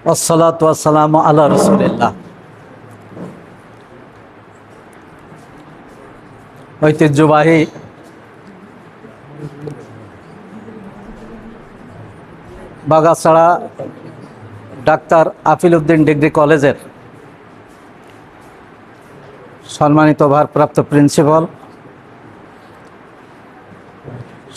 والصلاة والسلام على رسول الله। ঐতিহ্যবাহী Bagachra doctor awful Uddin degree কলেজের সম্মানিত ভারপ্রাপ্ত প্রিন্সিপাল,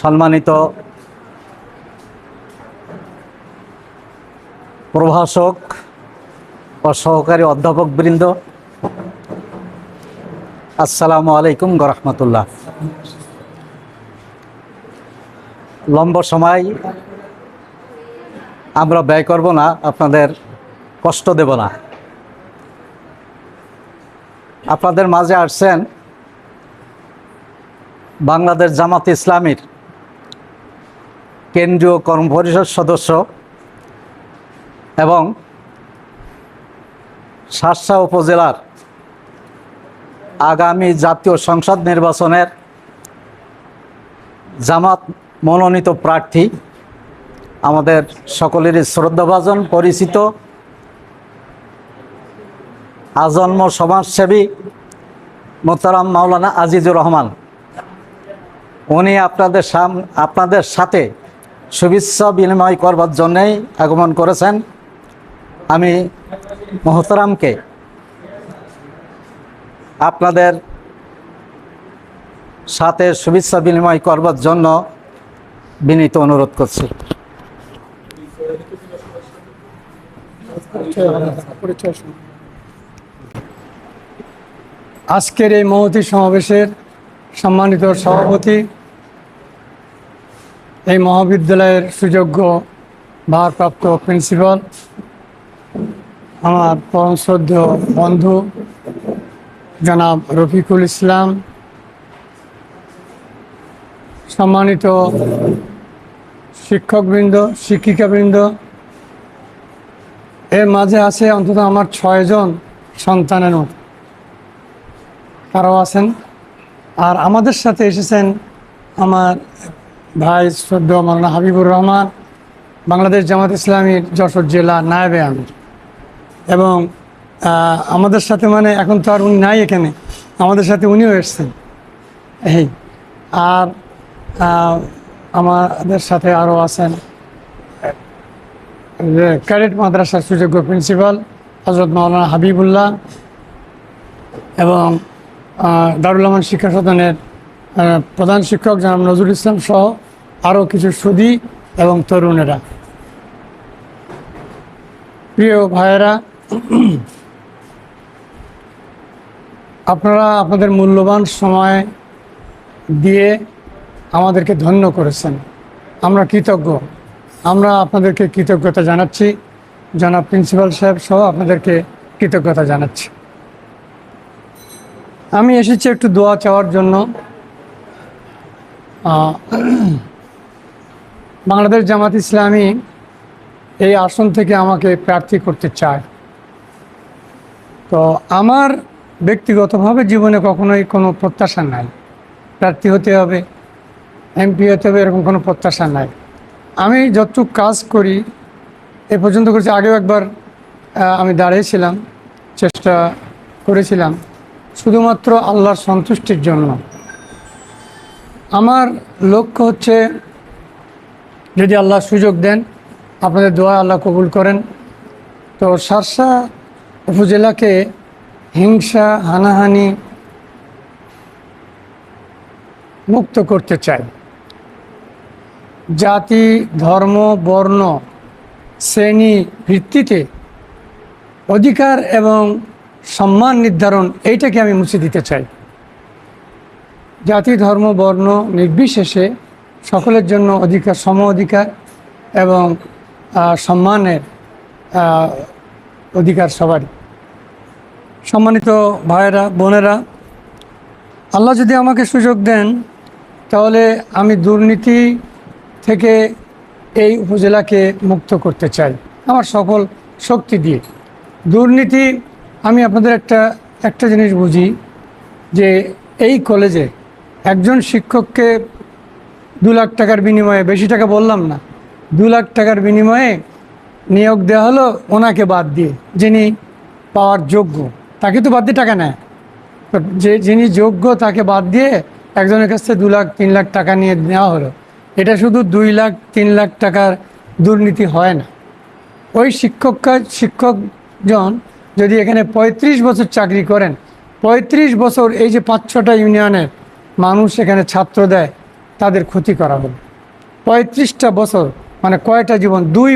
সম্মানিত প্রভাষক ও সহকারী অধ্যাপকবৃন্দ, আসসালামু আলাইকুম ওয়া রাহমাতুল্লাহ। লম্বা সময় আমরা ব্যয় করব না, আপনাদের কষ্ট দেব না। আপনাদের মাঝে আসছেন বাংলাদেশ জামাত ইসলামীর কেন্দ্রীয় কর্মপরিষদ সদস্য এবং শার্শা উপজেলার আগামী জাতীয় সংসদ নির্বাচনের জামাত মনোনীত প্রার্থী, আমাদের সকলেরই শ্রদ্ধাভাজন পরিচিত আজন্ম সমাজসেবী মোহতারাম মাওলানা আজিজুর রহমান। উনি আপনাদের সাথে শুভেচ্ছা বিনিময় করবার জন্যই আগমন করেছেন। আমি মোহতারামকে আপনাদের সাথে শুভেচ্ছা বিনিময় করবার জন্য বিনীত অনুরোধ করছি। আজকের এই মহতী সমাবেশের সম্মানিত সভাপতি, এই মহাবিদ্যালয়ের সুযোগ্য ভারপ্রাপ্ত প্রিন্সিপাল, আমার পরম শ্রদ্ধেয় বন্ধু জনাব রফিকুল ইসলাম, সম্মানিত শিক্ষকবৃন্দ, শিক্ষিকাবৃন্দ, এর মাঝে আছে অন্তত আমার 6 জন সন্তানের মতো তারাও আছেন। আর আমাদের সাথে এসেছেন আমার ভাই শ্রদ্ধেয় মাওলানা হাবিবুর রহমান, বাংলাদেশ জামাত ইসলামীর যশোর জেলা নায়েবে আমির। এবং আমাদের সাথে, মানে এখন তো আর উনি নাই এখানে, আমাদের সাথে উনিও এসছেন। এই আর আমাদের সাথে আরও আছেন ক্যাডেট মাদ্রাসার সুযোগ্য প্রিন্সিপাল হযরত মাওলানা হাবিবুল্লাহ এবং দারুল আমান শিক্ষা সদনের প্রধান শিক্ষক জনাব নজরুল ইসলাম সহ আরও কিছু সুধী এবং তরুণেরা। প্রিয় ভাইয়েরা, আপনারা আপনাদের মূল্যবান সময় দিয়ে আমাদেরকে ধন্য করেছেন। আমরা কৃতজ্ঞ। আমরা আপনাদেরকে কৃতজ্ঞতা জানাচ্ছি, জনাব প্রিন্সিপাল সাহেব সহ আপনাদেরকে কৃতজ্ঞতা জানাচ্ছি। আমি এসেছি একটু দোয়া চাওয়ার জন্য। বাংলাদেশ জামাত ইসলামী এই আসন থেকে আমাকে প্রার্থী করতে চায়। তো আমার ব্যক্তিগতভাবে জীবনে কখনোই কোনো প্রত্যাশা নাই প্রার্থী হতে হবে, এমপি হতে হবে, এরকম কোনো প্রত্যাশা নাই। আমি যতটুকু কাজ করি এ পর্যন্ত করেছি। আগেও একবার আমি দাঁড়িয়েছিলাম, চেষ্টা করেছিলাম শুধুমাত্র আল্লাহর সন্তুষ্টির জন্য। আমার লক্ষ্য হচ্ছে, যদি আল্লাহ সুযোগ দেন, আপনাদের দোয়া আল্লাহ কবুল করেন, তো শার্শা উপজেলাকে হিংসা হানাহানি মুক্ত করতে চাই। জাতি, ধর্ম, বর্ণ, শ্রেণী ভিত্তিতে অধিকার এবং সম্মান নির্ধারণ, এইটাকে আমি মুছে দিতে চাই। জাতি, ধর্ম, বর্ণ নির্বিশেষে সকলের জন্য অধিকার, সম অধিকার এবং সম্মানের অধিকার সবারই। সম্মানিত ভাইয়েরা, বোনেরা, আল্লাহ যদি আমাকে সুযোগ দেন তাহলে আমি দুর্নীতি থেকে এই উপজেলাকে মুক্ত করতে চাই আমার সকল শক্তি দিয়ে। দুর্নীতি, আমি আপনাদের একটা জিনিস বুঝি যে এই কলেজে একজন শিক্ষককে 2 লাখ টাকার বিনিময়ে, বেশি টাকা বললাম না, 2 লাখ টাকার বিনিময়ে নিয়োগ দেওয়া হলো ওনাকে বাদ দিয়ে, যিনি পাওয়ার যোগ্য তাকে তো বাদ দিয়ে টাকা নেয়। তো যিনি যোগ্য তাকে বাদ দিয়ে একজনের কাছ থেকে 2 লাখ 3 লাখ টাকা নিয়ে নেওয়া হলো। এটা শুধু 2 লাখ 3 লাখ টাকার দুর্নীতি হয় না। ওই শিক্ষকজন যদি এখানে 35 বছর চাকরি করেন, 35 বছর এই যে 5-6টা ইউনিয়নের মানুষ এখানে ছাত্র দেয়, তাদের ক্ষতি করা হলো। 35টা বছর মানে কয়টা জীবন, 2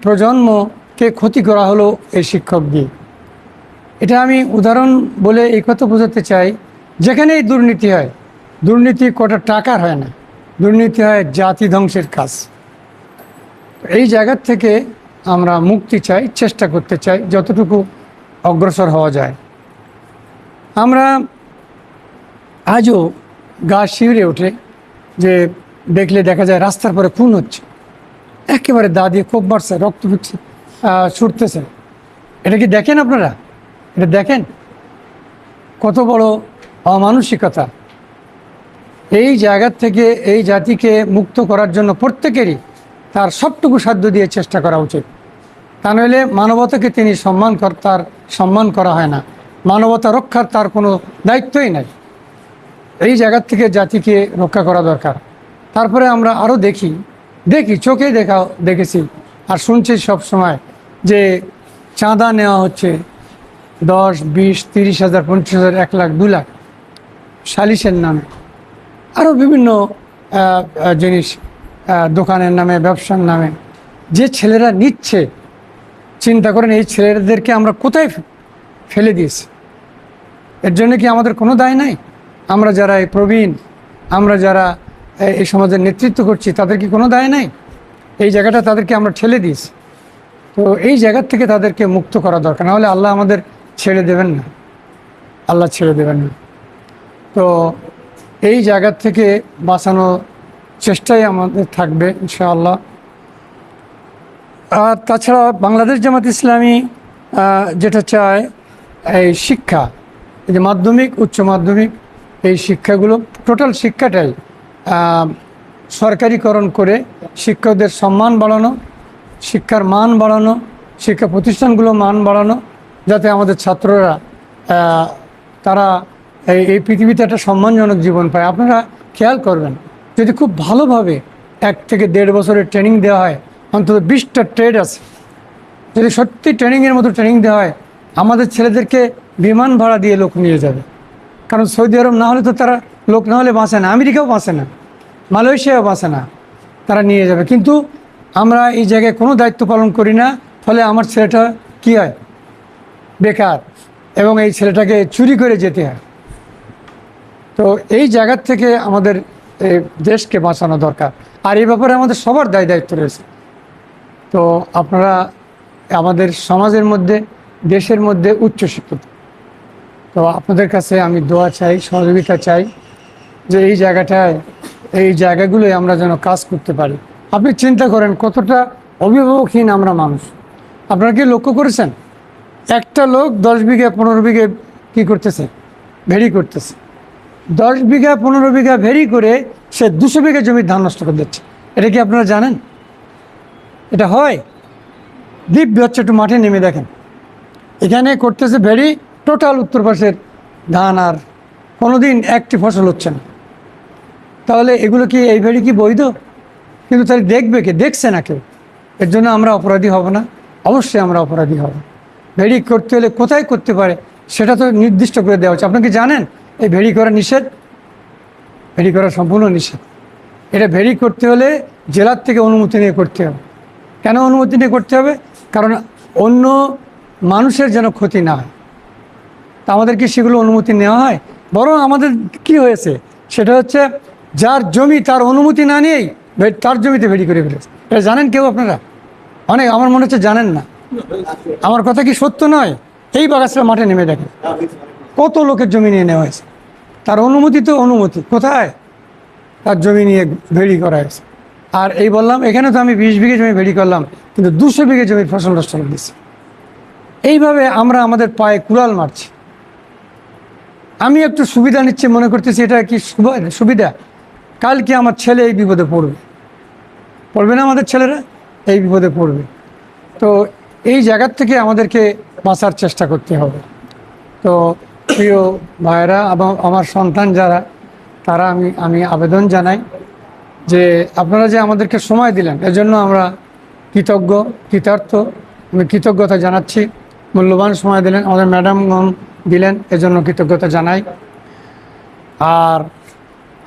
প্রজন্মকে ক্ষতি করা হলো এই শিক্ষক দিয়ে। এটা আমি উদাহরণ বলে এই কথা বোঝাতে চাই, যেখানেই দুর্নীতি হয়, দুর্নীতি কটা টাকার হয় না, দুর্নীতি হয় জাতি ধ্বংসের কাজ। এই জায়গার থেকে আমরা মুক্তি চাই, চেষ্টা করতে চাই যতটুকু অগ্রসর হওয়া যায়। আমরা আজও গা শিউরে ওঠে যে দেখলে দেখা যায় রাস্তার পরে খুন হচ্ছে, একেবারে দা দিয়ে কোপ মারছে, রক্ত ছুটতেছে। এটা কি দেখেন আপনারা? এটা দেখেন কত বড় অমানসিকতা। এই জায়গার থেকে এই জাতিকে মুক্ত করার জন্য প্রত্যেকেরই তার সবটুকু সাধ্য দিয়ে চেষ্টা করা উচিত। তা নইলে মানবতাকে তিনি তার সম্মান করা হয় না, মানবতা রক্ষার তার কোনো দায়িত্বই নাই। এই জায়গার থেকে জাতিকে রক্ষা করা দরকার। তারপরে আমরা আরও দেখি চোখে দেখেছি আর শুনছি সব সময় যে চাঁদা নেওয়া হচ্ছে 10, 20, 30 হাজার, 50 হাজার, 1 লাখ, 2 লাখ সালিশের নামে, আরও বিভিন্ন জিনিস, দোকানের নামে, ব্যবসার নামে। যে ছেলেরা নিচ্ছে, চিন্তা করেন এই ছেলেদেরকে আমরা কোথায় ফেলে দিয়েছি। এর জন্য কি আমাদের কোনো দায় নাই? আমরা যারা এই প্রবীণ, আমরা যারা এই সমাজের নেতৃত্ব করছি, তাদের কি কোনো দায় নাই? এই জায়গাটা তাদেরকে আমরা ঠেলে দিয়েছি। তো এই জায়গার থেকে তাদেরকে মুক্ত করা দরকার, নাহলে আল্লাহ আমাদের ছেড়ে দেবেন না, আল্লাহ ছেড়ে দেবেন না। তো এই জায়গার থেকে বাঁচানোর চেষ্টাই আমাদের থাকবে ইনশাআল্লাহ। আর তাছাড়া বাংলাদেশ জামাত ইসলামী যেটা চায়, এই শিক্ষা, এই যে মাধ্যমিক, উচ্চ মাধ্যমিক, এই শিক্ষাগুলো, টোটাল শিক্ষাটাই সরকারিকরণ করে শিক্ষকদের সম্মান বাড়ানো, শিক্ষার মান বাড়ানো, শিক্ষা প্রতিষ্ঠানগুলো মান বাড়ানো, যাতে আমাদের ছাত্ররা তারা এই পৃথিবীতে একটা সম্মানজনক জীবন পায়। আপনারা খেয়াল করবেন, যদি খুব ভালোভাবে 1 থেকে 1.5 বছরের ট্রেনিং দেওয়া হয়, অন্তত 20টা ট্রেড আছে, যদি সত্যি ট্রেনিংয়ের মতো ট্রেনিং দেওয়া হয়, আমাদের ছেলেদেরকে বিমান ভাড়া দিয়ে লোক নিয়ে যাবে। কারণ সৌদি আরব না হলে তো তারা লোক না হলে বাঁচে না, আমেরিকাও বাঁচে না, মালয়েশিয়াও বাঁচে না, তারা নিয়ে যাবে। কিন্তু আমরা এই জায়গায় কোনো দায়িত্ব পালন করি না, ফলে আমার ছেলেটা কি হয়, বেকার, এবং এই ছেলেটাকে চুরি করে যেতে হয়। তো এই জায়গার থেকে আমাদের দেশকে বাঁচানো দরকার, আর এই ব্যাপারে আমাদের সবার দায়িত্ব রয়েছে। তো আপনারা আমাদের সমাজের মধ্যে, দেশের মধ্যে উচ্চশিক্ষিত, তো আপনাদের কাছে আমি দোয়া চাই, সহযোগিতা চাই, যে এই জায়গাগুলোই আমরা যেন কাজ করতে পারি। আপনি চিন্তা করেন কতটা অভিভাবকহীন আমরা মানুষ। আপনারা কি লক্ষ্য করেছেন, একটা লোক 10 বিঘা 15 বিঘে কী করতেছে, ভেড়ি করতেছে। 10 বিঘা 15 বিঘা ভেড়ি করে সে 200 বিঘা জমির ধান নষ্ট করে দিচ্ছে। এটা কি আপনারা জানেন? এটা হয়? দিব্যি হচ্ছে, একটু মাঠে নেমে দেখেন, এখানে করতেছে ভেড়ি, টোটাল উত্তর পাশের ধান, আর কোনোদিন একটি ফসল হচ্ছে না। তাহলে এগুলো কি, এই ভেড়ি কি বৈধ? কিন্তু তাই দেখবে কে? দেখছে না কেউ। এর জন্য আমরা অপরাধী হব না? অবশ্যই আমরা অপরাধী হব। ভেড়ি করতে হলে কোথায় করতে পারে সেটা তো নির্দিষ্ট করে দেওয়া হচ্ছে। আপনাকে জানেন এই ভেড়ি করা নিষেধ? ভেড়ি করা সম্পূর্ণ নিষেধ। এটা ভেড়ি করতে হলে জেলার থেকে অনুমতি নিয়ে করতে হবে। কেন অনুমতি নিয়ে করতে হবে? কারণ অন্য মানুষের যেন ক্ষতি না হয়। তা আমাদের কি সেগুলো অনুমতি নেওয়া হয়? বরং আমাদের কি হয়েছে সেটা হচ্ছে, যার জমি তার অনুমতি না নিয়েই তার জমিতে ভেড়ি করে ফেলেছে। এটা জানেন কেউ আপনারা? অনেক, আমার মনে হচ্ছে জানেন না। আমার কথা কি সত্য নয়? এই বাগাসরা মাঠে নেমে দেখেন কত লোকের জমি নিয়ে নেওয়া হয়েছে। তার অনুমতি তো অনুমতি কোথায়? তার জমি নিয়ে ভেড়ি করা হয়েছে। আর এই বললাম, এখানে তো আমি 20 বিঘে জমি ভেড়ি করলাম, কিন্তু 200 বিঘে জমির ফসল নষ্ট করে দিচ্ছি। এইভাবে আমরা আমাদের পায়ে কুড়াল মারছি। আমি একটু সুবিধা নিচ্ছে মনে করতেছি, এটা কি সুবিধা? কালকে আমার ছেলে এই বিপদে পড়বে। পড়বে না আমাদের ছেলেরা, এই বিপদে পড়বে। তো এই জায়গার থেকে আমাদেরকে বাঁচার চেষ্টা করতে হবে। তো প্রিয় ভাইয়েরা এবং আমার সন্তান যারা, তারা আমি আবেদন জানাই যে আপনারা যে আমাদেরকে সময় দিলেন এজন্য আমরা কৃতার্থ। আমি কৃতজ্ঞতা জানাচ্ছি। মূল্যবান সময় দিলেন, আমাদের ম্যাডামগণ দিলেন, এজন্য কৃতজ্ঞতা জানাই। আর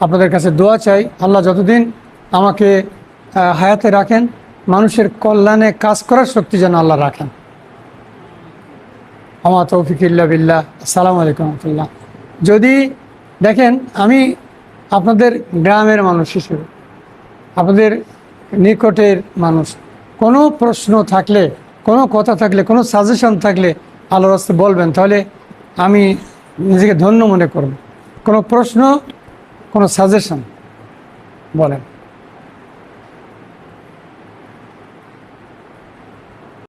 আপনাদের কাছে দোয়া চাই, আল্লাহ যতদিন আমাকে হায়াতে রাখেন, মানুষের কল্যাণে কাজ করার শক্তি যেন আল্লাহ রাখেন। আমার তৌফিক ইল্লা বিল্লাহ। আসসালামু আলাইকুম রহমতুল্লাহ। যদি দেখেন, আমি আপনাদের গ্রামের মানুষ হিসেবে, আপনাদের নিকটের মানুষ, কোনো প্রশ্ন থাকলে, কোনো কথা থাকলে, কোনো সাজেশন থাকলে আল্লাহর রাস্তায় বলবেন, তাহলে আমি নিজেকে ধন্য মনে করব। কোনো প্রশ্ন, কোনো সাজেশন বলেন।